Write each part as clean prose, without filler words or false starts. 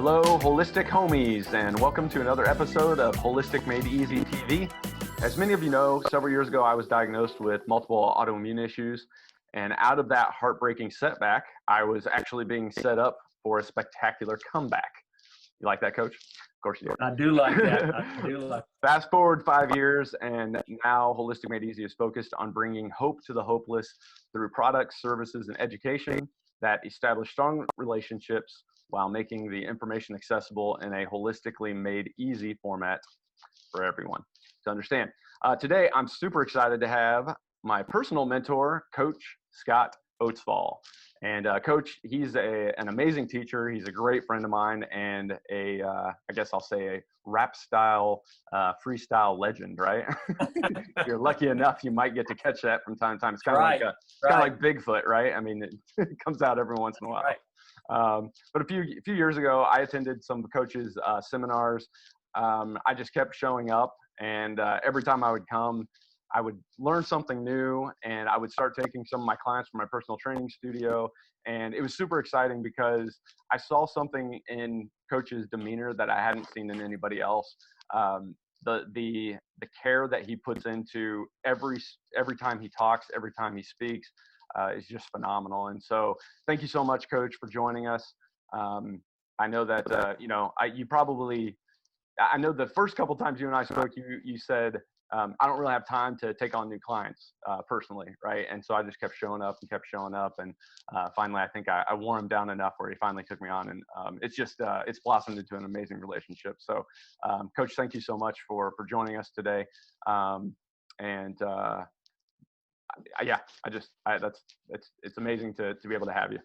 Hello, Holistic Homies, and welcome to another episode of Holistic Made Easy TV. As many of you know, several years ago, I was diagnosed with multiple autoimmune issues, and out of that heartbreaking setback, I was actually being set up for a spectacular comeback. You like that, Coach? Of course you do. I do like that. I do like that. Fast forward 5 years, and now Holistic Made Easy is focused on bringing hope to the hopeless through products, services, and education that establish strong relationships while making the information accessible in a holistically made easy format for everyone to understand. Today, I'm super excited to have my personal mentor, Coach Scott Oatsvall. And Coach, he's an amazing teacher. He's a great friend of mine and I guess I'll say a rap style, freestyle legend, right? If you're lucky enough, you might get to catch that from time to time. It's kind of kind of like Bigfoot, right? I mean, it comes out every once in a while. Right. But a few years ago, I attended some of Coach's seminars. I just kept showing up, and every time I would come, I would learn something new, and I would start taking some of my clients from my personal training studio. And it was super exciting because I saw something in Coach's demeanor that I hadn't seen in anybody else. The care that he puts into every time he talks, every time he speaks, is just phenomenal. And so thank you so much, Coach, for joining us. I know that, I know the first couple times you and I spoke, you said, I don't really have time to take on new clients personally, right? And so I just kept showing up. And finally, I think I wore him down enough where he finally took me on. And it's blossomed into an amazing relationship. So, Coach, thank you so much for joining us today. It's amazing to be able to have you.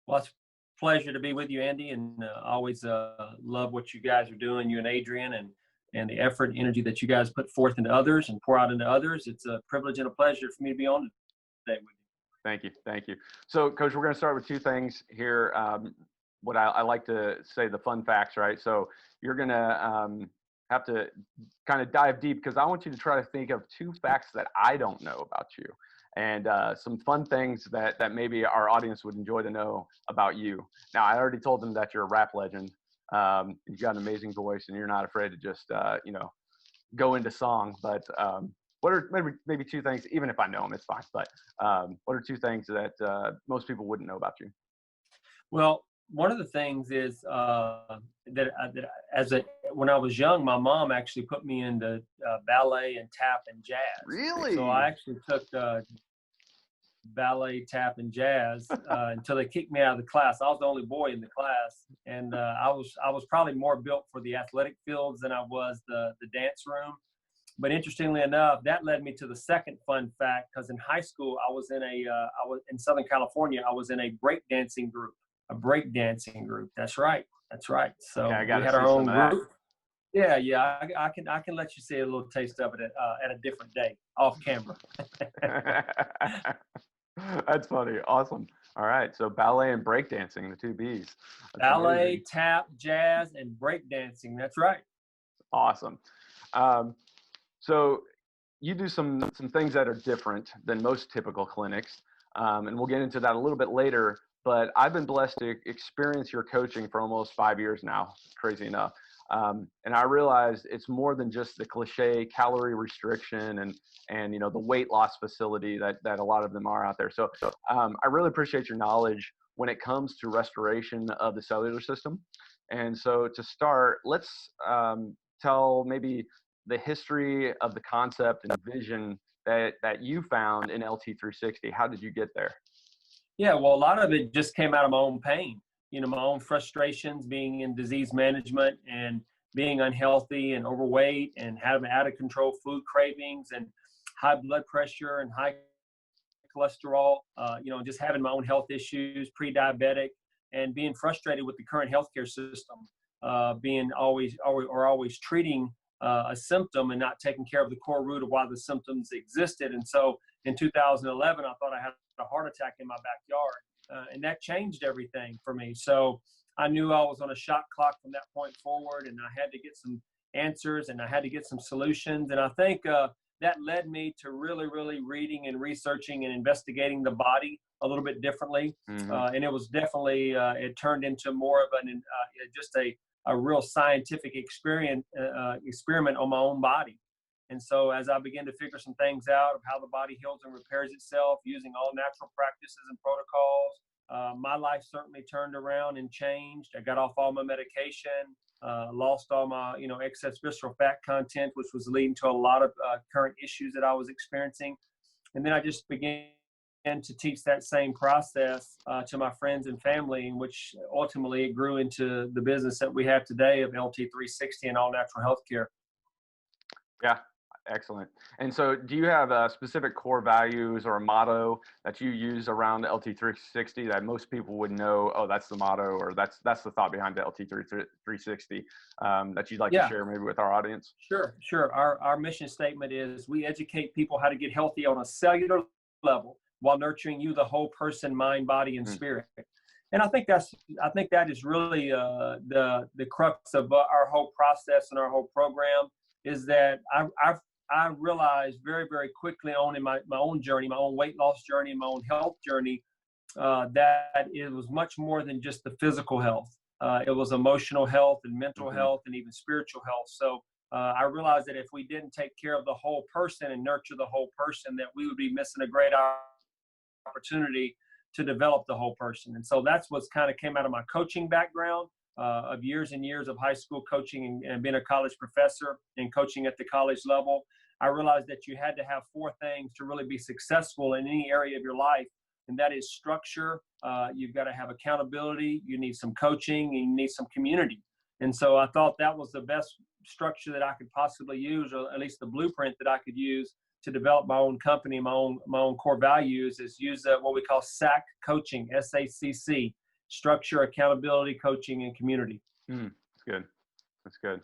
Well, it's a pleasure to be with you, Andy, and always love what you guys are doing, you and Adrian, and the effort and energy that you guys put forth into others and pour out into others. It's a privilege and a pleasure for me to be on today with you. Thank you. So, Coach, we're going to start with two things here. What I like to say, the fun facts, right? So you're going to have to kind of dive deep because I want you to try to think of two facts that I don't know about you and some fun things that maybe our audience would enjoy to know about you. Now, I already told them that you're a rap legend. You've got an amazing voice and you're not afraid to just, go into song, but what are maybe two things, even if I know them, it's fine. But what are two things that most people wouldn't know about you? Well, one of the things is when I was young, my mom actually put me into ballet and tap and jazz. Really? So I actually took ballet, tap, and jazz until they kicked me out of the class. I was the only boy in the class, and I was probably more built for the athletic fields than I was the dance room. But interestingly enough, that led me to the second fun fact, because in high school I was in Southern California. I was in a breakdancing group. That's right. So we had our own group. Yeah. I can let you see a little taste of it at a different day, off camera. That's funny. Awesome. All right. So ballet and breakdancing, the two B's. That's ballet, amazing. Tap, jazz, and breakdancing. That's right. Awesome. So you do some things that are different than most typical clinics, and we'll get into that a little bit later. But I've been blessed to experience your coaching for almost 5 years now, crazy enough. And I realized it's more than just the cliche calorie restriction and the weight loss facility that a lot of them are out there. So I really appreciate your knowledge when it comes to restoration of the cellular system. And so to start, let's tell maybe the history of the concept and vision that you found in LT360. How did you get there? Yeah, well, a lot of it just came out of my own pain, my own frustrations being in disease management and being unhealthy and overweight and having out of control food cravings and high blood pressure and high cholesterol, just having my own health issues, pre-diabetic, and being frustrated with the current healthcare system, being always treating a symptom and not taking care of the core root of why the symptoms existed. And so in 2011, I thought I had a heart attack in my backyard, and that changed everything for me. So I knew I was on a shot clock from that point forward, and I had to get some answers and I had to get some solutions. And I think that led me to really reading and researching and investigating the body a little bit differently. And it was definitely, it turned into more of just a real scientific experiment on my own body. And so as I began to figure some things out of how the body heals and repairs itself using all natural practices and protocols, my life certainly turned around and changed. I got off all my medication, lost all my, excess visceral fat content, which was leading to a lot of current issues that I was experiencing. And then I just began to teach that same process to my friends and family, in which ultimately it grew into the business that we have today of LT360 and all natural healthcare. Yeah. Excellent. And so do you have specific core values or a motto that you use around LT360 that most people would know, oh, that's the motto, or that's the thought behind the LT360 that you'd like to share maybe with our audience? Sure. Our mission statement is we educate people how to get healthy on a cellular level while nurturing you, the whole person, mind, body, and spirit. And I think that is really the crux of our whole process and our whole program, is that I realized very, very quickly on in my own journey, my own weight loss journey, my own health journey, that it was much more than just the physical health. It was emotional health and mental health and even spiritual health. So I realized that if we didn't take care of the whole person and nurture the whole person, that we would be missing a great opportunity to develop the whole person. And so that's what's kind of came out of my coaching background. Of years and years of high school coaching and being a college professor and coaching at the college level, I realized that you had to have 4 things to really be successful in any area of your life. And that is structure. You've got to have accountability. You need some coaching, and you need some community. And so I thought that was the best structure that I could possibly use, or at least the blueprint that I could use to develop my own company, my own core values, is use what we call SACC coaching, SACC. Structure, accountability, coaching, and community. That's good. That's good.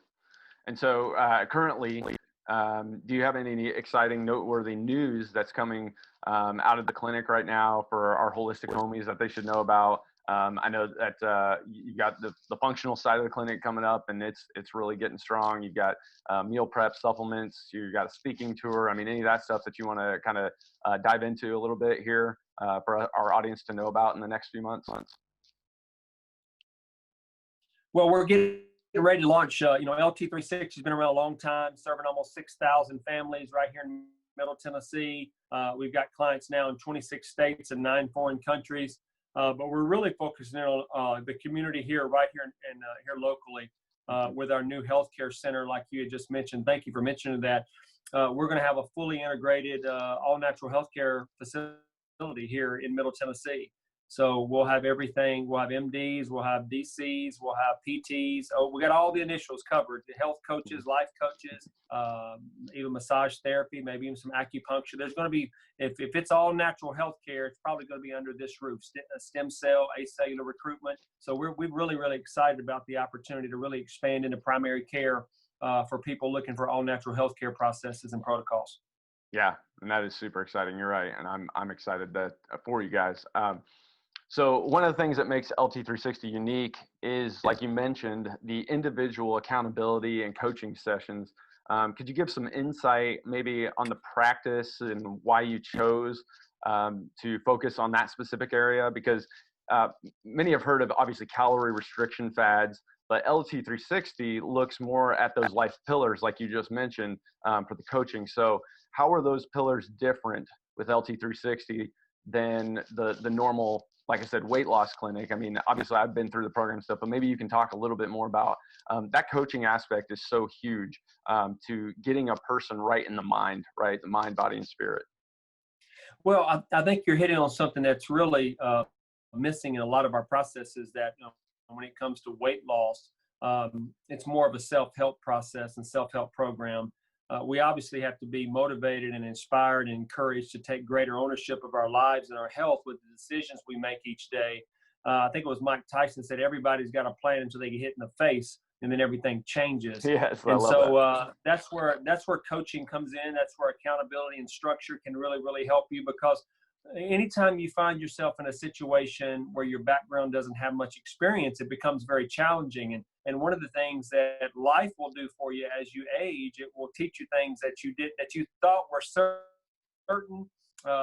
And so currently, do you have any exciting, noteworthy news that's coming out of the clinic right now for our holistic homies that they should know about? I know that you got the functional side of the clinic coming up, and it's really getting strong. You've got meal prep supplements. You've got a speaking tour. I mean, any of that stuff that you want to kind of dive into a little bit here for our audience to know about in the next few months? Well, we're getting ready to launch. LT360 has been around a long time, serving almost 6,000 families right here in Middle Tennessee. We've got clients now in 26 states and 9 foreign countries. But we're really focusing on the community here, right here here locally, with our new healthcare center, like you had just mentioned. Thank you for mentioning that. We're going to have a fully integrated, all-natural healthcare facility here in Middle Tennessee. So we'll have everything. We'll have MDs, we'll have DCs, we'll have PTs. Oh, we got all the initials covered: the health coaches, life coaches, even massage therapy, maybe even some acupuncture. There's going to be, if it's all natural health care, it's probably going to be under this roof: stem cell, acellular recruitment. So we're really excited about the opportunity to really expand into primary care for people looking for all natural health care processes and protocols. Yeah, and that is super exciting. You're right, and I'm excited for you guys. So one of the things that makes LT360 unique is, like you mentioned, the individual accountability and coaching sessions. Could you give some insight maybe on the practice and why you chose to focus on that specific area? Because many have heard of, obviously, calorie restriction fads, but LT360 looks more at those life pillars, like you just mentioned, for the coaching. So how are those pillars different with LT360 than the normal, like I said, weight loss clinic? I mean, obviously I've been through the program stuff, but maybe you can talk a little bit more about that coaching aspect is so huge to getting a person right in the mind, right? The mind, body, and spirit. Well, I think you're hitting on something that's really missing in a lot of our processes, that when it comes to weight loss, it's more of a self-help process and self-help program. We obviously have to be motivated and inspired and encouraged to take greater ownership of our lives and our health with the decisions we make each day. I think it was Mike Tyson said, everybody's got a plan until they get hit in the face, and then everything changes. Yes, and so that's where coaching comes in. That's where accountability and structure can really help you, because anytime you find yourself in a situation where your background doesn't have much experience, it becomes very challenging. And one of the things that life will do for you as you age, it will teach you things that you thought were certain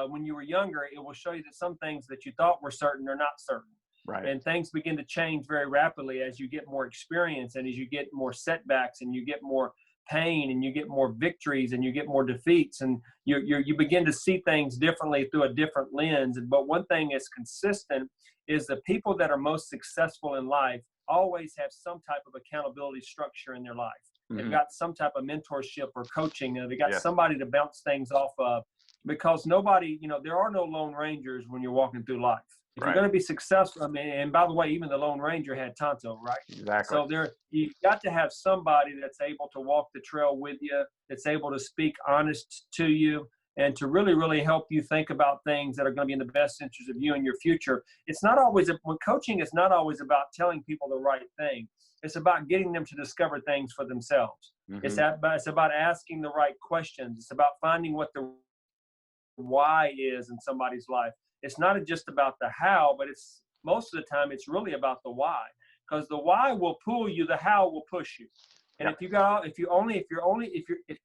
when you were younger. It will show you that some things that you thought were certain are not certain. Right. And things begin to change very rapidly as you get more experience and as you get more setbacks and you get more pain and you get more victories and you get more defeats, and you begin to see things differently through a different lens. But one thing is consistent is the people that are most successful in life always have some type of accountability structure in their life. They've got some type of mentorship or coaching, and they got somebody to bounce things off of, because nobody, there are no lone rangers when you're walking through life. If you're going to be successful, and by the way, even the Lone Ranger had Tonto, right? Exactly. So you've got to have somebody that's able to walk the trail with you, that's able to speak honest to you, and to really, really help you think about things that are going to be in the best interest of you and your future. It's not always, when coaching is not always about telling people the right thing. It's about getting them to discover things for themselves. It's about asking the right questions. It's about finding what the why is in somebody's life. It's not just about the how, but it's most of the time it's really about the why, because the why will pull you, the how will push you. And if the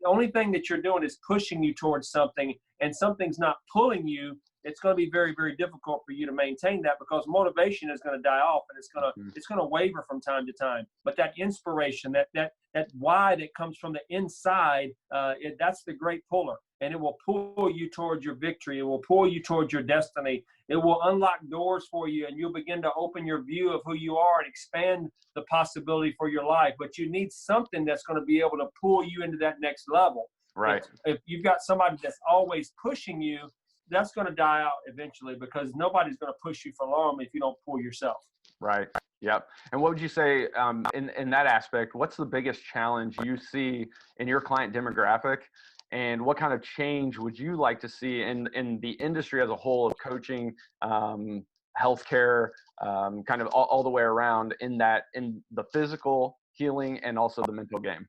only thing that you're doing is pushing you towards something and something's not pulling you, it's going to be very, very difficult for you to maintain that, because motivation is going to die off and it's going to waver from time to time. But that inspiration, that why that comes from the inside, that's the great puller, and it will pull you towards your victory. It will pull you towards your destiny. It will unlock doors for you, and you'll begin to open your view of who you are and expand the possibility for your life. But you need something that's going to be able to pull you into that next level. Right. If you've got somebody that's always pushing you, that's going to die out eventually, because nobody's going to push you for long if you don't pull yourself. Right. Yep. And what would you say in that aspect, what's the biggest challenge you see in your client demographic, and what kind of change would you like to see in the industry as a whole of coaching, healthcare, kind of all the way around, in the physical healing and also the mental game?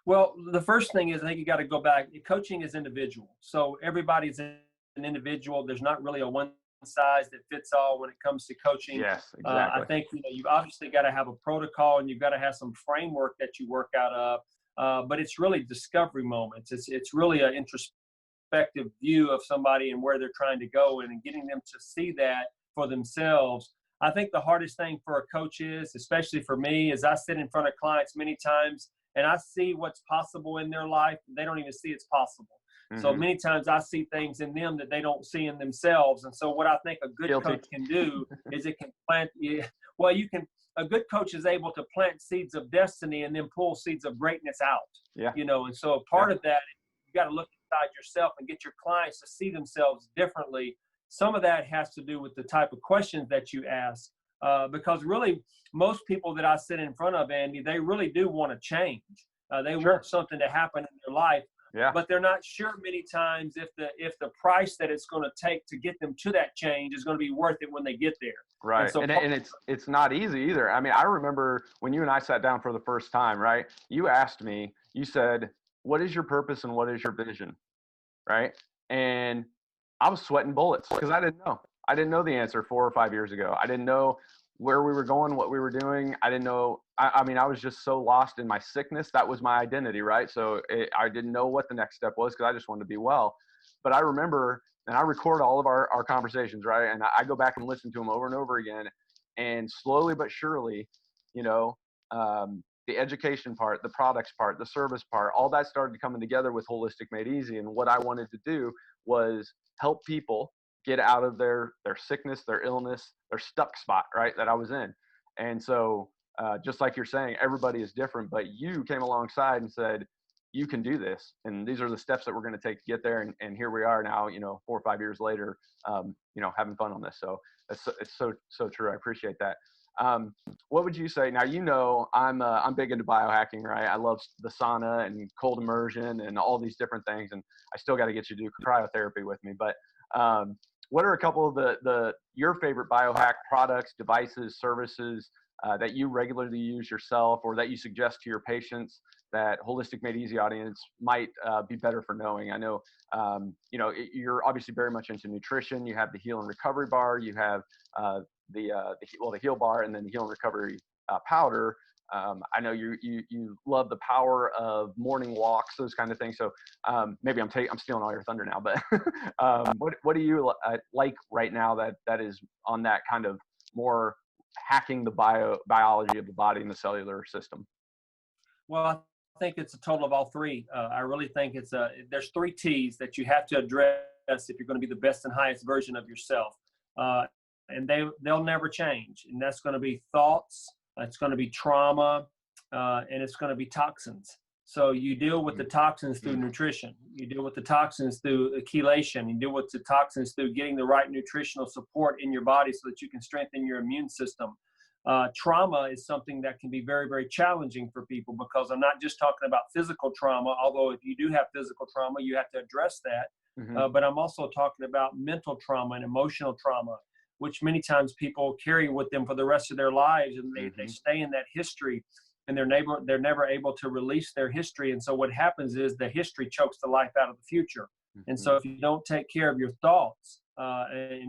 Well, the first thing is, I think you got to go back. Coaching is individual. So everybody's an individual. There's not really a one size that fits all when it comes to coaching. Yes, exactly. I think you've obviously got to have a protocol, and you've got to have some framework that you work out of. But it's really discovery moments. It's really an introspective view of somebody and where they're trying to go, and getting them to see that for themselves. I think the hardest thing for a coach is, especially for me, is I sit in front of clients many times and I see what's possible in their life. They don't even see it's possible. So many times I see things in them that they don't see in themselves. And so what I think a good coach can do is it can plant, a good coach is able to plant seeds of destiny and then pull seeds of greatness out. Yeah. And so part of that, you got to look inside yourself and get your clients to see themselves differently. Some of that has to do with the type of questions that you ask. Because really, most people that I sit in front of, Andy, they really do want to change. They want something to happen in their life, but they're not sure many times if the price that it's going to take to get them to that change is going to be worth it when they get there. Right, and it's not easy either. I mean, I remember when you and I sat down for the first time, right? You asked me, you said, "What is your purpose and what is your vision?" Right? And I was sweating bullets because I didn't know. I didn't know the answer 4 or 5 years ago. I didn't know where we were going, what we were doing. I didn't know. I mean, I was just so lost in my sickness. That was my identity, right? So I didn't know what the next step was because I just wanted to be well. But I remember, and I record all of our conversations, right? And I go back and listen to them over and over again. And slowly but surely, the education part, the products part, the service part, all that started coming together with Holistic Made Easy. And what I wanted to do was help people get out of their sickness, their illness, their stuck spot, right, that I was in. And so just like you're saying, everybody is different, but you came alongside and said, you can do this. And these are the steps that we're going to take to get there. And here we are now, 4 or 5 years later, having fun on this. So it's so true. I appreciate that. What would you say? Now, I'm big into biohacking, right? I love the sauna and cold immersion and all these different things. And I still got to get you to do cryotherapy with me. But what are a couple of your favorite biohack products, devices, services that you regularly use yourself or that you suggest to your patients that Holistic Made Easy audience might be better for knowing? I know, you're obviously very much into nutrition. You have the Heal and Recovery bar, you have the Heal bar, and then the Heal and Recovery powder. I know you love the power of morning walks, those kind of things. So maybe I'm stealing all your thunder now, but what do you like right now that is on that kind of more hacking the biology of the body and the cellular system? Well, I think it's a total of all three. I really think there's 3 T's that you have to address if you're going to be the best and highest version of yourself. And they'll never change. And that's going to be thoughts, it's going to be trauma, and it's going to be toxins. So you deal with the toxins through nutrition. You deal with the toxins through chelation. You deal with the toxins through getting the right nutritional support in your body so that you can strengthen your immune system. Trauma is something that can be very, very challenging for people, because I'm not just talking about physical trauma, although if you do have physical trauma, you have to address that. But I'm also talking about mental trauma and emotional trauma, which many times people carry with them for the rest of their lives, and they stay in that history, and they're never able to release their history. And so what happens is the history chokes the life out of the future. And so if you don't take care of your thoughts, the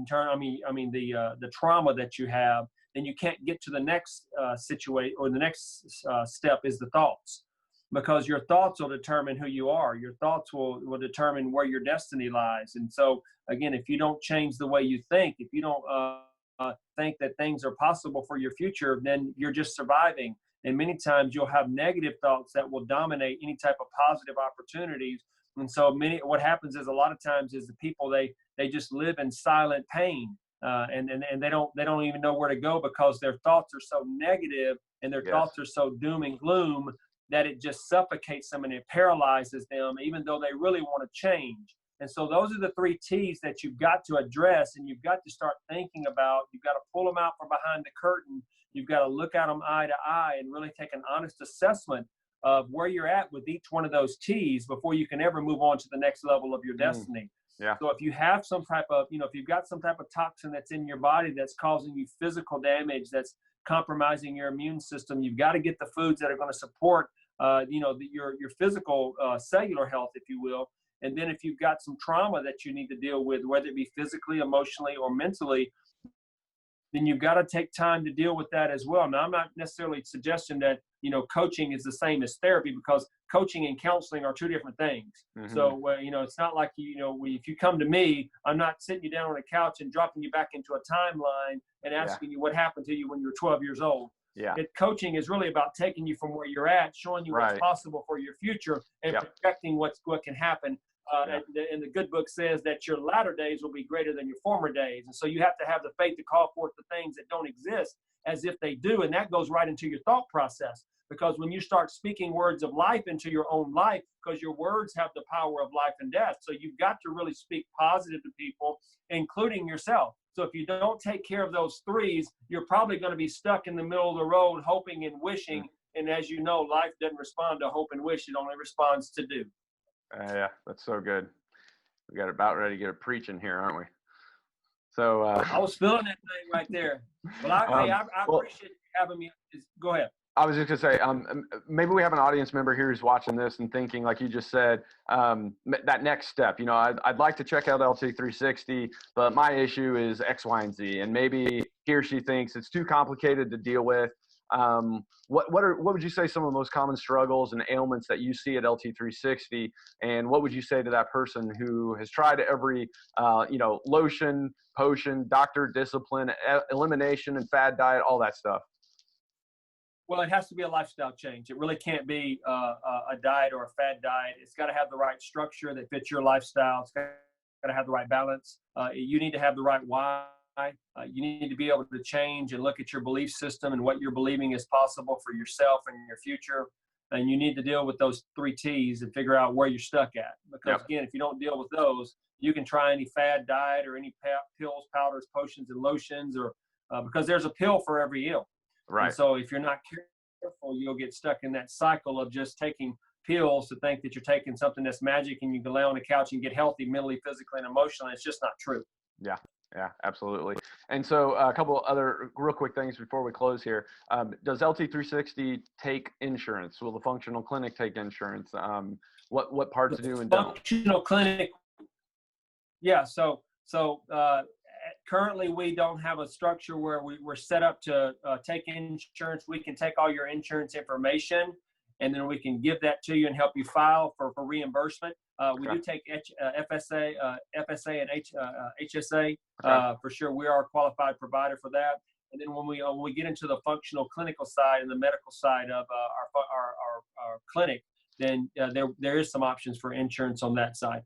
trauma that you have, then you can't get to the next situation, or the next step is the thoughts, because your thoughts will determine who you are. Your thoughts will determine where your destiny lies. And so again, if you don't change the way you think, if you don't think that things are possible for your future, then you're just surviving. And many times you'll have negative thoughts that will dominate any type of positive opportunities. And so what happens is a lot of times is the people, they just live in silent pain. And they don't even know where to go, because their thoughts are so negative and their thoughts are so doom and gloom that it just suffocates them and it paralyzes them, even though they really want to change. And so those are the 3 T's that you've got to address, and you've got to start thinking about. You've got to pull them out from behind the curtain. You've got to look at them eye to eye and really take an honest assessment of where you're at with each one of those T's before you can ever move on to the next level of your destiny. Yeah. So if you have some type of, if you've got some type of toxin that's in your body that's causing you physical damage, that's compromising your immune system, you've got to get the foods that are going to support, your physical cellular health, if you will. And then if you've got some trauma that you need to deal with, whether it be physically, emotionally, or mentally, then you've got to take time to deal with that as well. Now, I'm not necessarily suggesting that, coaching is the same as therapy, because coaching and counseling are 2 different things. So, it's not like, if you come to me, I'm not sitting you down on a couch and dropping you back into a timeline and asking you what happened to you when you were 12 years old. Coaching is really about taking you from where you're at, showing you what's possible for your future, and projecting what can happen. And the good book says that your latter days will be greater than your former days. And so you have to have the faith to call forth the things that don't exist as if they do. And that goes right into your thought process, because when you start speaking words of life into your own life, because your words have the power of life and death. So you've got to really speak positive to people, including yourself. So if you don't take care of those 3s, you're probably going to be stuck in the middle of the road, hoping and wishing. And as you know, life doesn't respond to hope and wish. It only responds to do. Yeah, that's so good. We got about ready to get a preaching here, aren't we? So I was feeling that thing right there. Well, I appreciate you having me. Go ahead. I was just gonna say, maybe we have an audience member here who's watching this and thinking, like you just said, that next step. I'd like to check out LT360, but my issue is X, Y, and Z, and maybe he or she thinks it's too complicated to deal with. What would you say some of the most common struggles and ailments that you see at LT360, and what would you say to that person who has tried every lotion, potion, doctor discipline, elimination and fad diet, all that stuff? Well, it has to be a lifestyle change. It really can't be a diet or a fad diet. It's got to have the right structure that fits your lifestyle. It's got to have the right balance. You need to have the right why. You need to be able to change and look at your belief system and what you're believing is possible for yourself and your future. And you need to deal with those 3 T's and figure out where you're stuck at. Because again, if you don't deal with those, you can try any fad diet or any pills, powders, potions, and lotions, or because there's a pill for every ill. Right. And so if you're not careful, you'll get stuck in that cycle of just taking pills to think that you're taking something that's magic and you can lay on the couch and get healthy mentally, physically, and emotionally. It's just not true. Yeah. Yeah, absolutely. And so a couple other real quick things before we close here. Does LT360 take insurance? Will the functional clinic take insurance? What parts do and don't? Functional clinic. Yeah. Currently we don't have a structure where we're set up to take insurance. We can take all your insurance information and then we can give that to you and help you file for reimbursement. We do take FSA and HSA for sure. We are a qualified provider for that. And then when we get into the functional clinical side and the medical side of our clinic, then there is some options for insurance on that side.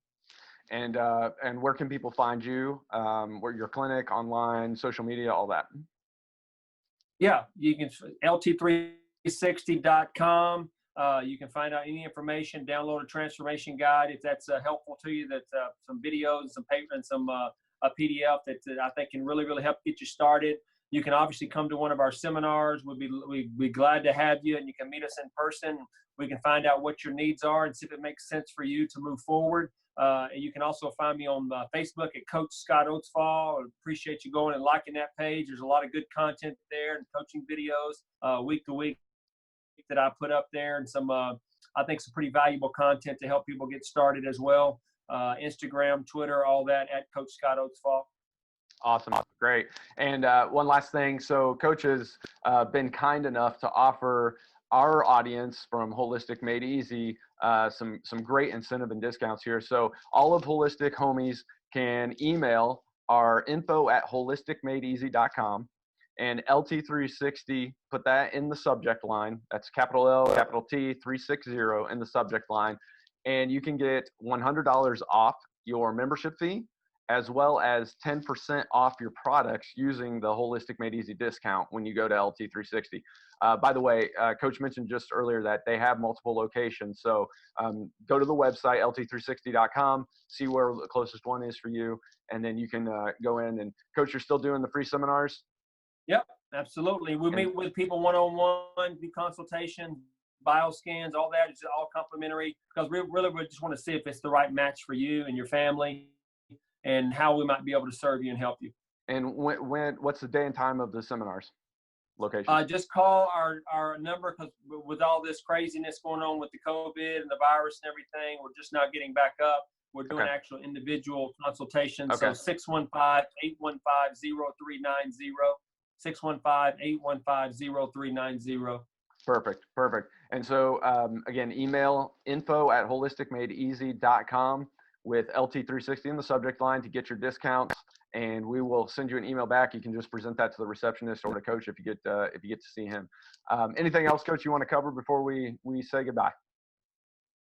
And where can people find you? Where your clinic, online, social media, all that? Yeah, you can LT360.com. You can find out any information, download a transformation guide if that's helpful to you. That's some videos, some paper, and some a PDF that I think can really, really help get you started. You can obviously come to one of our seminars. We'd be glad to have you, and you can meet us in person. We can find out what your needs are and see if it makes sense for you to move forward. And you can also find me on Facebook at Coach Scott Oatsvall. I appreciate you going and liking that page. There's a lot of good content there and coaching videos week to week that I put up there, and some I think some pretty valuable content to help people get started as well. Instagram, Twitter, all that at Coach Scott Oatsvall. Awesome. Great. And one last thing. So Coach has been kind enough to offer our audience from Holistic Made Easy some great incentive and discounts here. So all of Holistic homies can email our info@holisticmadeeasy.com and LT360, put that in the subject line. That's capital L, capital T, 360 in the subject line. And you can get $100 off your membership fee, as well as 10% off your products using the Holistic Made Easy discount when you go to LT360. By the way, Coach mentioned just earlier that they have multiple locations. So go to the website, LT360.com, see where the closest one is for you, and then you can go in. And Coach, you're still doing the free seminars? Yep, absolutely. We meet with people one-on-one, do consultations, bioscans, all that. It's all complimentary because we just want to see if it's the right match for you and your family, and how we might be able to serve you and help you. And what's the day and time of the seminars location? Just call our number, because with all this craziness going on with the COVID and the virus and everything, we're just not getting back up. We're doing actual individual consultations. Okay. So 615-815-0390, 615-815-0390. Perfect. And so again, email info@holisticmadeeasy.com with LT360 in the subject line to get your discounts, and we will send you an email back. You can just present that to the receptionist or to Coach if you get to see him. Anything else, Coach, you want to cover before we say goodbye?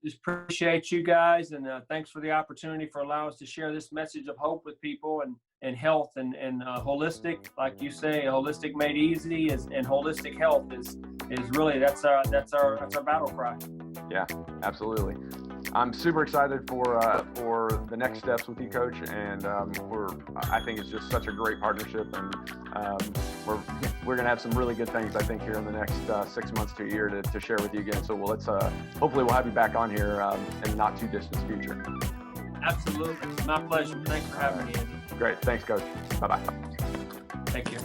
Just appreciate you guys, and thanks for the opportunity for allowing us to share this message of hope with people and health and holistic, like you say, Holistic Made Easy and holistic health is really that's our battle cry. Yeah, absolutely. I'm super excited for the next steps with you, Coach, and I think it's just such a great partnership, and we're gonna have some really good things, I think, here in the next 6 months to a year to share with you again. So let's hopefully we'll have you back on here in the not too distant future. Absolutely, my pleasure. Thanks for having me, Andy. Great, thanks, Coach. Bye bye. Take care.